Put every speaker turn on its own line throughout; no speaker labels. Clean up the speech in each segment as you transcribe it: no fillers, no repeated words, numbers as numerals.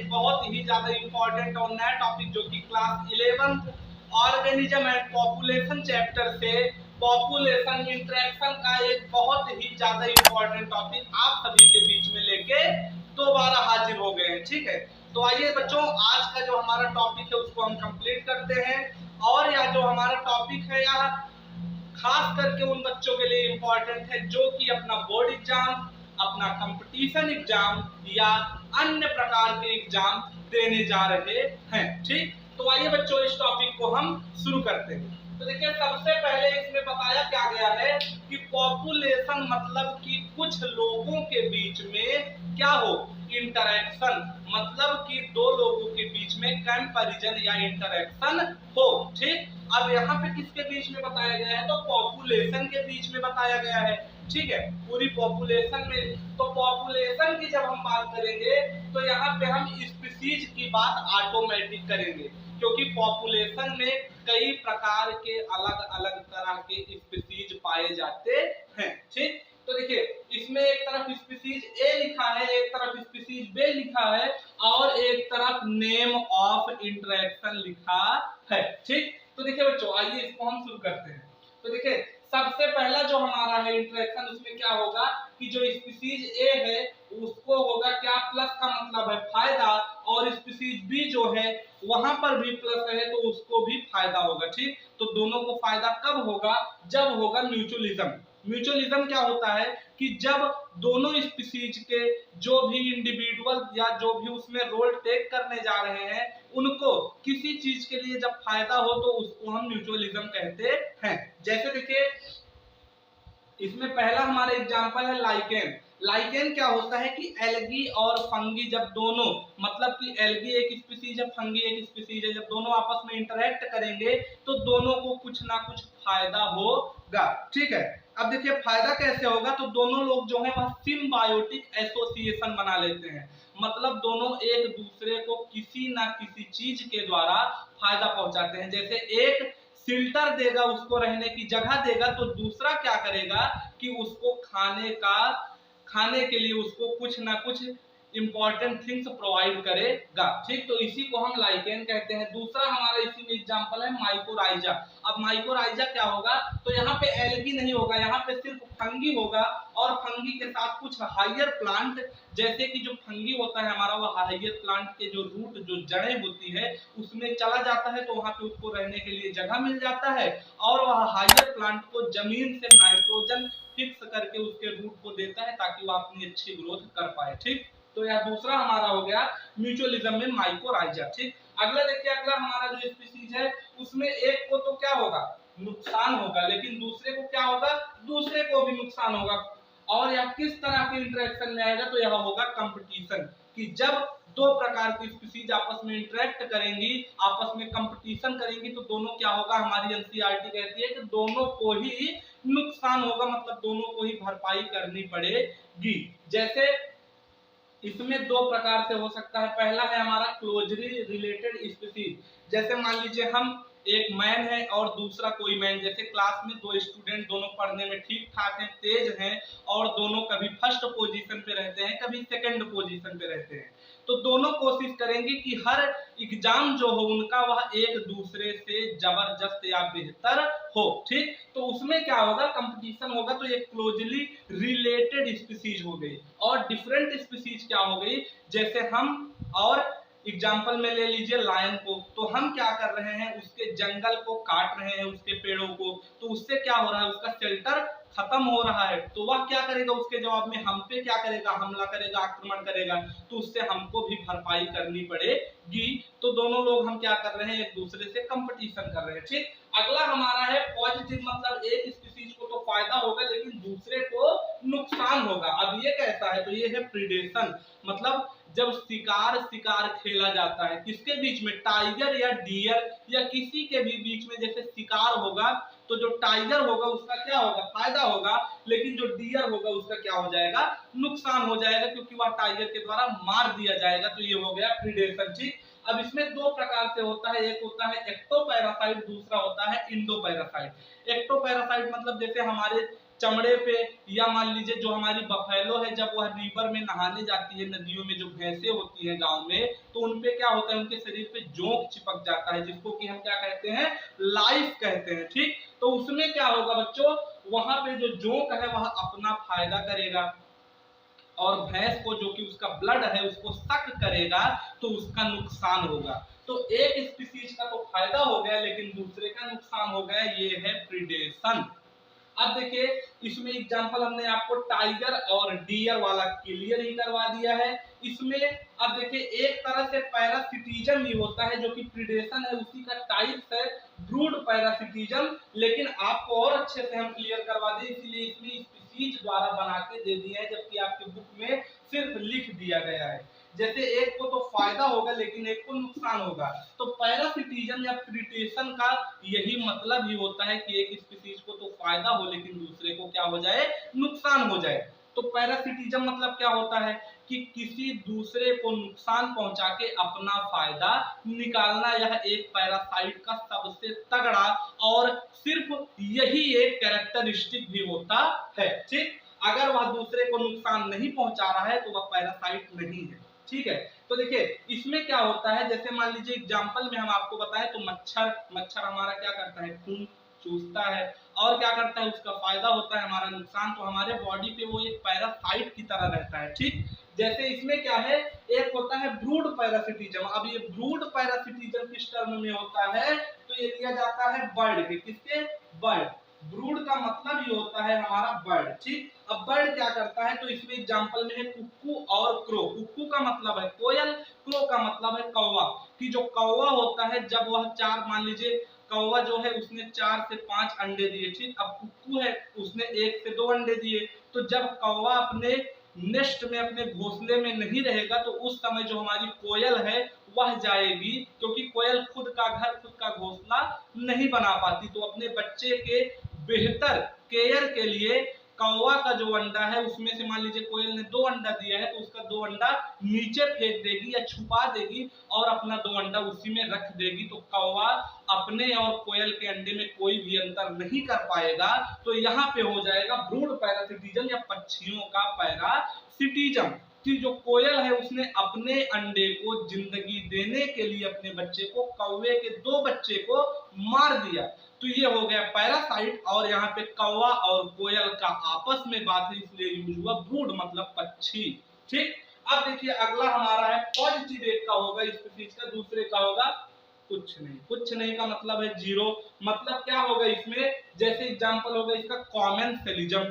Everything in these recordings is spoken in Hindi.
बहुत ही ज्यादा इंपॉर्टेंट और नया टॉपिक जो कि class 11th organism and population chapter से पॉपुलेशन इंटरेक्शन का एक बहुत ही ज्यादा इंपॉर्टेंट टॉपिक आप सभी के बीच में लेके दोबारा हाजिर हो गए हैं। ठीक है, तो आइए बच्चों, आज का जो हमारा टॉपिक है उसको हम कंप्लीट करते हैं। और यह जो हमारा टॉपिक है यह खास करके उन बच्चों के लिए इम्पोर्टेंट है जो कि अपना बोर्ड एग्जाम, अपना कंपटीशन एग्जाम या अन्य प्रकार के एग्जाम देने जा रहे हैं। ठीक, तो आइए बच्चों इस टॉपिक को हम शुरू करते हैं। तो देखिए, सबसे पहले इसमें बताया क्या गया है कि पॉपुलेशन मतलब कि कुछ लोगों के बीच में क्या हो, इंटरेक्शन, मतलब कि दो लोगों के बीच में कंपैरिजन या इंटरेक्शन हो। ठीक, अब यहाँ पे किसके बीच में बताया गया है, तो पॉपुलेशन के बीच में बताया गया है। ठीक है, पूरी पॉपुलेशन में। तो पॉपुलेशन की जब हम बात करेंगे तो यहाँ पे हम स्पीशीज की बात ऑटोमेटिक करेंगे, क्योंकि पॉपुलेशन में कई प्रकार के अलग अलग तरह के स्पीशीज पाए जाते हैं। ठीक, तो देखिए इसमें एक तरफ स्पीशीज ए लिखा है, एक तरफ स्पीशीज बी लिखा है और एक तरफ नेम ऑफ इंटरेक्शन लिखा है। ठीक, तो देखिए बच्चों, आइए इसको हम शुरू करते हैं। तो देखिए सबसे पहला जो हमारा है इंटरेक्शन, उसमें क्या होगा कि जो स्पीशीज ए है उसको होगा क्या, प्लस का मतलब है फायदा, और स्पीशीज बी जो है वहां पर भी प्लस है तो उसको भी फायदा होगा। ठीक, तो दोनों को फायदा कब होगा, जब होगा म्यूचुअलिज्म। म्यूचुअलिज्म क्या होता है कि जब दोनों स्पीशीज के जो भी इंडिविजुअल या जो भी उसमें रोल टेक करने जा रहे हैं उनको किसी चीज के लिए जब फायदा हो तो उसको हम म्यूचुअलिज्म कहते हैं। जैसे देखिए इसमें पहला हमारा एग्जांपल है लाइकेन। लाइकेन क्या होता है कि एल्गी और फंगी जब दोनों, मतलब कि एल्गी एक स्पीशीज है, फंगी एक स्पीशीज है, जब दोनों आपस में इंटरेक्ट करेंगे तो दोनों को कुछ ना कुछ फायदा होगा। ठीक है, अब देखिए फायदा कैसे होगा, तो दोनों लोग जो है वह सिम्बायोटिक एसोसिएशन बना लेते हैं, मतलब दोनों एक दूसरे को किसी ना किसी चीज के द्वारा फायदा पहुंचाते हैं। जैसे एक फिल्टर देगा, उसको रहने की जगह देगा, तो दूसरा क्या करेगा कि उसको खाने के लिए उसको कुछ ना कुछ इंपॉर्टेंट थिंग्स प्रोवाइड करेगा। ठीक, तो इसी को हम लाइकेन कहते हैं। दूसरा हमारा इसी में एग्जांपल है माइकोराइजा। अब माइकोराइजा क्या होगा, तो यहाँ पे एल्गी नहीं होगा, यहाँ पे सिर्फ फंगी होगा, और फंगी के साथ कुछ हायर प्लांट, जैसे कि जो फंगी होता है हमारा, वो हायर प्लांट के जो रूट, जो जड़ें होती है उसमें चला जाता है, तो वहां पे उसको रहने के लिए जगह मिल जाता है, और वह हायर प्लांट को जमीन से नाइट्रोजन फिक्स करके उसके रूट को देता है ताकि वो अपनी अच्छी ग्रोथ कर पाए। ठीक, तो यह दूसरा हमारा हो गया म्यूचुअलिज्म में माइकोराइजा। ठीक, अगला देखिए, अगला हमारा जो स्पीशीज है उसमें एक को तो क्या होगा, नुकसान होगा, लेकिन दूसरे को क्या होगा, दूसरे को भी नुकसान होगा। और यह किस तरह के इंटरेक्शन में आएगा, तो यह होगा कंपटीशन, कि जब दो प्रकार की स्पीशीज आपस में इंटरेक्ट करेंगी, आपस में कंपटीशन करेंगी, तो दोनों क्या होगा, हमारी एनसीईआरटी कहती है कि दोनों को ही नुकसान होगा, मतलब दोनों को ही भरपाई करनी पड़ेगी। जैसे इसमें दो प्रकार से हो सकता है, पहला है हमारा क्लोजली रिलेटेड स्पीशीज। जैसे मान लीजिए हम एक मैन है और दूसरा कोई मैन, जैसे क्लास में दो स्टूडेंट, दोनों पढ़ने में ठीक ठाक हैं, तेज हैं, और दोनों कभी फर्स्ट पोजीशन पे रहते हैं, कभी सेकंड पोजीशन पे रहते हैं, तो दोनों कोशिश करेंगे कि हर एग्जाम जो हो उनका वह एक दूसरे से जबरदस्त या बेहतर हो। ठीक, तो उसमें क्या होगा, कंपटीशन होगा, तो एक क्लोजली रिलेटेड स्पीशीज हो गई। और डिफरेंट स्पीशीज क्या हो गई, जैसे हम, और एग्जाम्पल में ले लीजिए लायन को, तो हम क्या कर रहे हैं, उसके जंगल को काट रहे हैं, उसके पेड़ों को, तो उससे क्या हो रहा है, उसका शेल्टर खत्म हो रहा है, तो वह क्या करेगा, उसके जवाब में हम पे क्या करेगा, हमला करेगा, आक्रमण करेगा, तो उससे हमको भी भरपाई करनी पड़ेगी। तो दोनों लोग हम क्या कर रहे हैं, एक दूसरे से कंपटीशन कर रहे हैं। ठीक, अगला हमारा है पॉजिटिव, मतलब एक स्पीशीज को तो फायदा होगा लेकिन दूसरे को नुकसान होगा। अब ये कैसा है, तो ये है प्रीडेशन, मतलब जब शिकार खेला जाता है, किसके बीच में, टाइगर या डियर या किसी के भी बीच में, जैसे शिकार होगा तो जो टाइगर होगा उसका क्या होगा, फायदा होगा, लेकिन जो डियर होगा उसका क्या हो जाएगा, नुकसान हो जाएगा, क्योंकि वह टाइगर के द्वारा मार दिया जाएगा। तो ये हो गया प्रीडेशन। ठीक, अब इसमें दो प्रकार से होता है, एक होता है एक्टोपैरासाइट, दूसरा होता है इंडोपैरासाइट। एक्टोपैरासाइट मतलब जैसे हमारे चमड़े पे, या मान लीजिए जो हमारी बफेलो है जब वह रिवर में नहाने जाती है, नदियों में जो भैंसें होती हैं गांव में, तो उनपे क्या होता है, उनके शरीर पे जोंक चिपक जाता है, जिसको कि हम क्या कहते हैं, लाइफ कहते हैं। ठीक, तो उसमें क्या होगा बच्चों, वहां पे जो जोंक है वह अपना फायदा करेगा, और भैंस को जो कि उसका ब्लड है उसको सक करेगा तो उसका नुकसान होगा। तो एक स्पीसीज का तो फायदा हो गया, लेकिन दूसरे का नुकसान हो गया, ये है प्रीडेशन। अब देखिए इसमें एग्जांपल हमने आपको टाइगर और डियर वाला क्लियर ही करवा दिया है। इसमें अब देखिए एक तरह से पैरासिटिज्म ही होता है, जो कि प्रीडेशन है, उसी का टाइप है ब्रूड पैरासिटिज्म। लेकिन आपको और अच्छे से हम क्लियर करवा दें, इसीलिए इसमें स्पीसीज द्वारा बना के दे दिए हैं, जबकि आपके बुक में सिर्फ लिख दिया गया है। जैसे एक को तो फायदा होगा लेकिन एक को नुकसान होगा, तो पैरासिटिज्म या प्रीडेशन का यही मतलब ही होता है कि एक स्पीसीज को तो फायदा हो लेकिन दूसरे को क्या हो जाए, नुकसान हो जाए। तो पैरासिटिज्म मतलब क्या होता है कि किसी दूसरे को नुकसान पहुंचा के अपना फायदा निकालना, यह एक पैरासाइट का सबसे तगड़ा और सिर्फ यही एक कैरेक्टरिस्टिक भी होता है। ठीक, अगर वह दूसरे को नुकसान नहीं पहुंचा रहा है तो वह पैरासाइट नहीं है। ठीक है, तो देखिए इसमें क्या होता है, जैसे मान लीजिए एग्जांपल में हम आपको बताएं तो मच्छर हमारा क्या करता है, खून चूसता है, और क्या करता है, उसका फायदा होता है, हमारा नुकसान। तो हमारे बॉडी पे वो एक पैरासाइट की तरह रहता है। ठीक, जैसे इसमें क्या है, एक होता है ब्रूड पैरासिटिज्म। अब ये ब्रूड पैरासिटिज्म किस टर्म में होता है, तो ये दिया जाता है बर्ड के, किसके, बर्ड। ब्रूड का मतलब ये होता है हमारा बर्ड। ठीक, अब बर्ड क्या करता है, तो इसमें एग्जांपल में है कुक्कू और क्रो। कुक्कू का मतलब है कोयल, क्रो का मतलब है कौवा। कि जो कौवा होता है जब वह चार, मान लीजिए कौवा जो है उसने 4 से 5 अंडे दिए। ठीक, अब कुक्कू है उसने 1 से 2 अंडे दिए। तो जब कौवा अपने नेस्ट में, अपने घोंसले में नहीं रहेगा, तो उस समय जो हमारी कोयल है वह जाएगी, क्योंकि कोयल खुद का घर, खुद का घोंसला नहीं बना पाती। तो अपने बच्चे के बेहतर केयर के लिए कौवा का जो अंडा है उसमें से मान लीजिए कोयल ने 2 अंडा दिया है, तो उसका 2 अंडा नीचे फेंक देगी या छुपा देगी और अपना 2 अंडा उसी में रख देगी। तो कौवा अपने और कोयल के अंडे में कोई भी अंतर नहीं कर पाएगा। तो यहाँ पे हो जाएगा ब्रूड पैरासिटिज्म या पक्षियों का पैरासिटिज्म, कि जो कोयल है उसने अपने अंडे को जिंदगी देने के लिए अपने बच्चे को, कौवे के 2 बच्चे को मार दिया। तो ये हो गया पैरासाइट, और यहाँ पे कौवा और कोयल का आपस में बात है, इसलिए यूज हुआ ब्रूड मतलब पक्षी। ठीक, अब देखिए अगला हमारा है पॉजिटिव एक का होगा स्पीसीज का, दूसरे का होगा कुछ नहीं। कुछ नहीं का मतलब है जीरो। मतलब क्या होगा इसमें, जैसे एग्जांपल होगा इसका कॉमेंसलिज्म।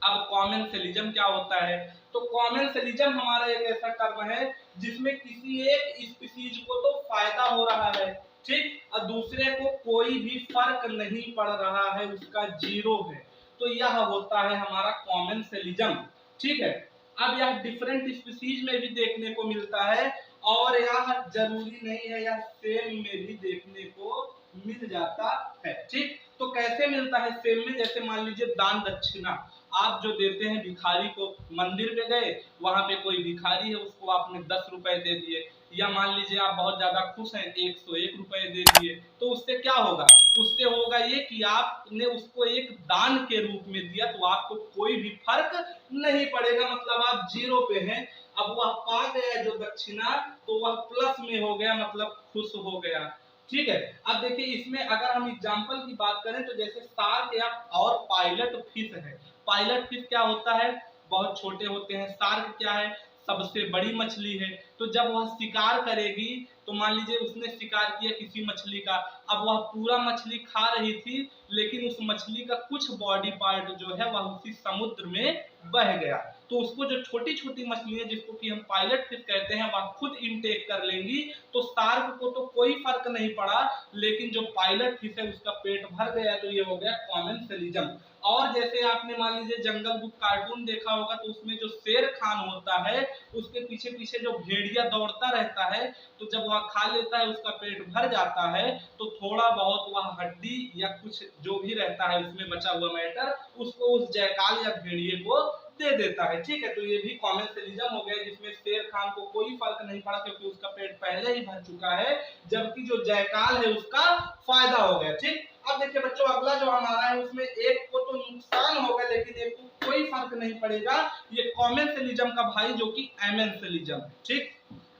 अब कॉमेंसलिज्म क्या होता है, तो कॉमेंसलिज्म हमारा एक ऐसा टर्म है जिसमें किसी एक स्पीसीज को तो फायदा हो रहा है, ठीक, और दूसरे को कोई भी फर्क नहीं पड़ रहा है, उसका जीरो है। तो यह होता है हमारा कॉमेंसलिज्म। ठीक है, अब यह डिफरेंट स्पीसीज में भी देखने को मिलता है, और यह जरूरी नहीं है, यह सेम में भी देखने को मिल जाता है। ठीक, तो कैसे मिलता है सेम में, जैसे मान लीजिए दान दक्षिणा आप जो देते हैं भिखारी को, मंदिर में गए, वहां पे कोई भिखारी है, उसको आपने 10 रुपए दे दिए, या मान लीजिए आप बहुत ज्यादा खुश हैं 101 रुपए दे दिए, तो उससे क्या होगा, उससे होगा ये कि आपने उसको एक दान के रूप में दिया, तो आपको कोई भी फर्क नहीं पड़ेगा, मतलब आप जीरो पे हैं। अब वह पा गया जो दक्षिणा, तो वह प्लस में हो गया, मतलब खुश हो गया। ठीक है, अब देखिए इसमें अगर हम एग्जांपल की बात करें तो जैसे शार्क या और पायलट फिश है। पायलट फिश क्या होता है, बहुत छोटे होते हैं। शार्क क्या है, सबसे बड़ी मछली है। तो जब वह शिकार करेगी, तो मान लीजिए उसने शिकार किया किसी मछली का, अब वह पूरा मछली खा रही थी, लेकिन उस मछली का कुछ बॉडी पार्ट जो है वह उसी समुद्र में बह गया। तो उसको जो छोटी छोटी मछलियां जिसको कि हम पायलट फिश कहते हैं वह खुद इनटेक कर लेंगी। तो शार्क को तो कोई फर्क नहीं पड़ा, लेकिन जो पायलट फिश है उसका पेट भर गया, तो ये हो गया कॉमेंसलिज्म। और जैसे आपने मान लीजिए जंगल बुक कार्टून देखा होगा, तो उसमें जो शेर खान होता है उसके पीछे पीछे जो भेड़िया दौड़ता रहता है, तो जब वह खा लेता है उसका पेट भर जाता है, तो थोड़ा बहुत वह हड्डी या कुछ जो भी रहता है उसमें बचा हुआ मैटर, उसको उस जयकाल या भेड़िए को दे देता है। ठीक है, तो ये भी कॉमेंसलिज्म हो गया, जिसमें शेर खान को कोई फर्क नहीं पड़ा क्योंकि उसका पेट पहले ही भर चुका है, जबकि जो जयकाल है उसका फायदा हो गया। ठीक, अब देखिए बच्चों, अगला जो हमारा है उसमें एक को तो नुकसान होगा लेकिन एक को कोई फर्क नहीं पड़ेगा। ये कॉमेंसलिज्म का भाई जो कि एमेंसलिज्म है। ठीक,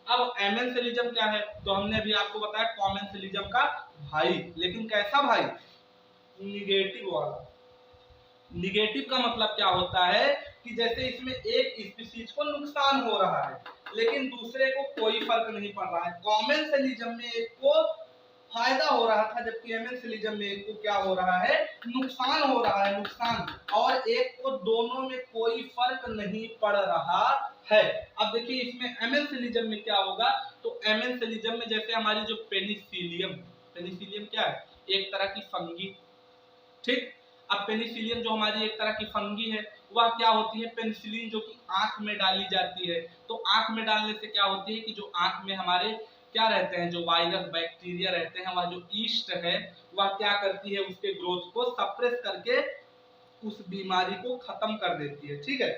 अब एमेंसलिज्म क्या है, तो हमने अभी आपको बताया कॉमेंसलिज्म का भाई, लेकिन कैसा भाई, निगेटिव वाला। निगेटिव का मतलब क्या होता है कि जैसे इसमें एक स्पीशीज को नुकसान हो रहा है लेकिन दूसरे को कोई फर्क नहीं पड़ रहा है। कॉमेंसलिज्म में एक को फायदा हो रहा था जबकि एमेंसलिज्म में एक को क्या हो रहा है, नुकसान हो रहा है, नुकसान, और एक को दोनों में कोई फर्क नहीं पड़ रहा है। अब देखिए इसमें एमेंसलिज्म में क्या होगा, तो एमेंसलिज्म में जैसे हमारी जो पेनिसिलियम, पेनिसिलियम क्या है, एक तरह की फंगी। ठीक, अब पेनिसिलियम जो हमारी एक तरह की फंगी है, वह क्या होती है, पेनिसिलिन जो कि आंख में डाली जाती है। तो आंख में डालने से क्या होती है कि जो आंख में हमारे क्या रहते हैं, जो वायरस बैक्टीरिया रहते हैं, वह जो ईस्ट है वह क्या करती है, उसके ग्रोथ को सप्रेस करके उस बीमारी को खत्म कर देती है। ठीक है,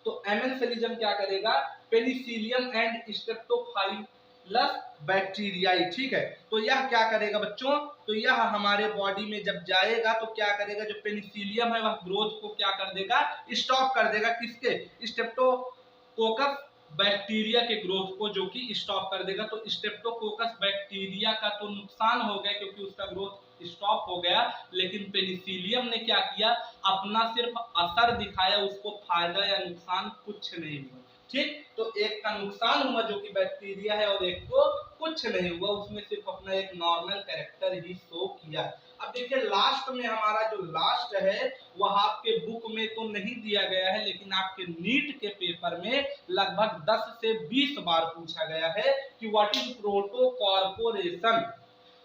तो एमेंसलिज्म क्या करेगा, पेनिसिलियम एंड स्ट्रेप्टोफाइलस बैक्टीरियाई। ठीक है, तो यह क्या करेगा बच्चों, तो यह हमारे बॉडी में जब जाएगा तो क्या करेगा, जो पेनिसिलियम है वह ग्रोथ को क्या कर देगा, स्टॉप कर देगा, किसके, स्ट्रेप्टोकोकस बैक्टीरिया के ग्रोथ को जो कि स्टॉप कर देगा। तो स्ट्रेप्टोकोकस बैक्टीरिया का तो नुकसान हो गया क्योंकि उसका ग्रोथ स्टॉप हो गया, लेकिन पेनिसिलियम ने क्या किया, अपना सिर्फ असर दिखाया, उसको फायदा या नुकसान कुछ नहीं हुआ। ठीक, तो एक का नुकसान हुआ जो कि बैक्टीरिया है और एक को कुछ नहीं हुआ, उसमें सिर्फ अपना एक नॉर्मल कैरेक्टर ही शो किया। अब देखिए लास्ट में हमारा जो लास्ट है वह आपके बुक में तो नहीं दिया गया है लेकिन आपके नीट के पेपर में लगभग 10 से 20 बार पूछा गया है कि व्हाट इज प्रोटोकॉर्पोरेशन।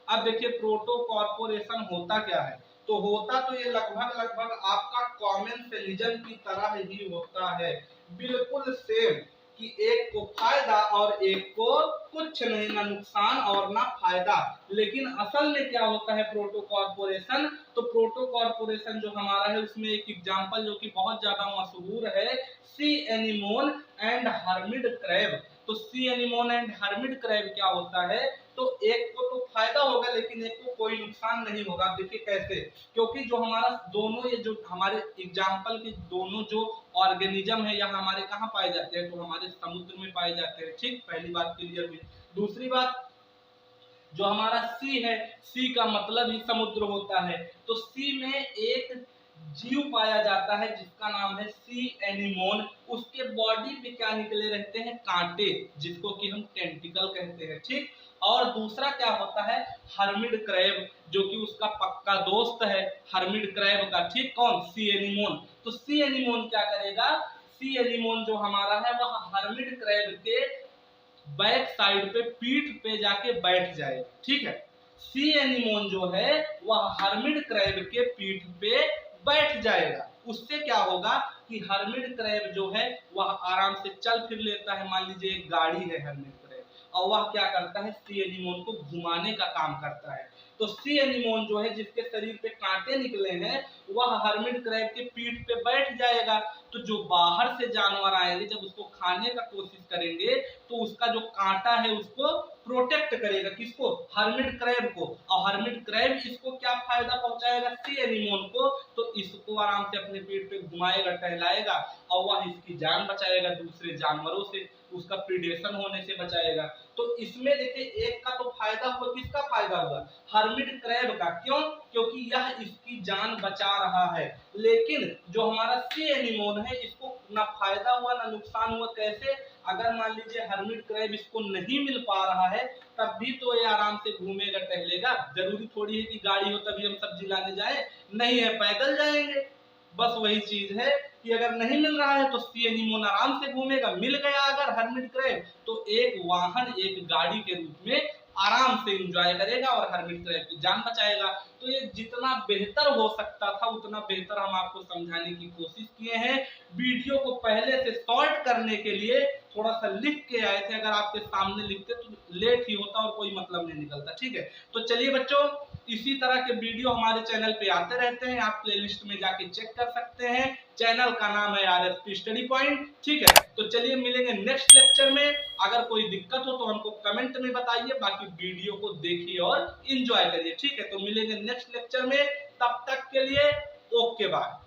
अब देखिए प्रोटोकॉर्पोरेशन होता क्या है, तो होता तो ये लगभग आपका कॉमेंसलिज्म की तरह ही होता है, बिल्कुल सेम, कि एक को फायदा और एक को कुछ नहीं, ना नुकसान और ना फायदा। लेकिन असल में क्या होता है प्रोटोकॉर्पोरेशन, तो प्रोटोकॉर्पोरेशन जो हमारा है उसमें एक एग्जांपल जो कि बहुत ज्यादा मशहूर है, सी एनीमोन एंड हर्मिड क्रैब। तो सी एनीमोन एंड हर्मिड क्रैब क्या होता है, तो एक को तो फायदा होगा लेकिन एक को कोई नुकसान नहीं होगा। आप देखिए कैसे, क्योंकि जो हमारा दोनों ये जो हमारे एग्जाम्पल के दोनों जो ऑर्गेनिज्म है यह हमारे कहाँ पाए जाते हैं, तो हमारे समुद्र में पाए जाते हैं। ठीक, पहली बात क्लियर हुई। दूसरी बात, जो हमारा सी है, सी का मतलब ही समुद्र होता है, तो सी में एक जीव पाया जाता है जिसका नाम है सी एनीमोन। उसके बॉडी पे क्या निकले रहते हैं, कांटे, जिसको कि हम टेंटिकल कहते हैं। ठीक, और दूसरा क्या होता है, हर्मिड क्रैब, जो कि उसका पक्का दोस्त है हर्मिड क्रैब का। ठीक, कौन, सी एनीमोन। तो सी एनीमोन क्या करेगा, सी एनीमोन जो हमारा है वह हर्मिड क्रैब के बैक साइड पे, पीठ पे जाके बैठ जाएगा। ठीक है, सी एनीमोन जो है वह हर्मिड क्रैब के पीठ पे बैठ जाएगा। उससे क्या होगा कि हर्मिड क्रैब जो है वह आराम से चल फिर लेता है। मान लीजिए एक गाड़ी है हर्मिड क्रैब, और वह क्या करता है, सी एनीमोन को घुमाने का काम करता है। तो सी एनीमोन जो है जिसके शरीर पे कांटे निकले हैं वह हर्मिड क्रैब के पीठ पे बैठ जाएगा। तो जो बाहर से जानवर आएंगे जब उसको खाने का कोशिश करेंगे तो उसका जो कांटा है उसको प्रोटेक्ट करेगा, किसको, हर्मिड क्रैब को। और हर्मिड क्रैब इसको क्या फायदा पहुंचाएगा, सी एनीमोन को, तो इसको आराम से अपने पीठ पे घुमाएगा, टहलाएगा, और वह इसकी जान बचाएगा दूसरे जानवरों से, उसका प्रीडेशन होने से बचाएगा। तो इसमें देखिए एक का तो फायदा हुआ, किसका फायदा हुआ, हर्मिड क्रैब का। क्यों, क्योंकि यह इसकी जान बचा रहा है। लेकिन जो हमारा सी एनीमोन है इसको ना फायदा हुआ ना नुकसान हुआ। कैसे, अगर मान लीजिए हर्मिड क्रैब इसको नहीं मिल पा रहा है तब भी तो ये आराम से घूमेगा, टहलेगा। जरूरी थोड़ी है कि गाड़ी हो तभी हम सब्जी लाने जाए, नहीं है, पैदल जाएंगे। बस वही चीज है कि अगर नहीं मिल रहा है तो सी एनीमोन आराम से घूमेगा, मिल गया अगर हर्मिड क्रैब तो एक वाहन, एक गाड़ी के रूप में आराम से एंजॉय करेगा और हर्मिड क्रैब की जान बचाएगा। तो ये जितना बेहतर हो सकता था उतना बेहतर हम आपको समझाने की कोशिश किए हैं। वीडियो को पहले से शॉर्ट करने के लिए थोड़ा सा लिख के आए थे, अगर आपके सामने लिखते तो लेट ही होता और कोई मतलब नहीं निकलता। ठीक है, तो चलिए बच्चों इसी तरह के वीडियो हमारे चैनल पे आते रहते हैं, आप प्लेलिस्ट में जाके चेक कर सकते हैं। चैनल का नाम है RSP स्टडी पॉइंट। ठीक है, तो चलिए मिलेंगे नेक्स्ट लेक्चर में। अगर कोई दिक्कत हो तो हमको कमेंट में बताइए, बाकी वीडियो को देखिए और एंजॉय करिए। ठीक है, तो मिलेंगे नेक्स्ट लेक्चर में, तब तक के लिए ओके बाय।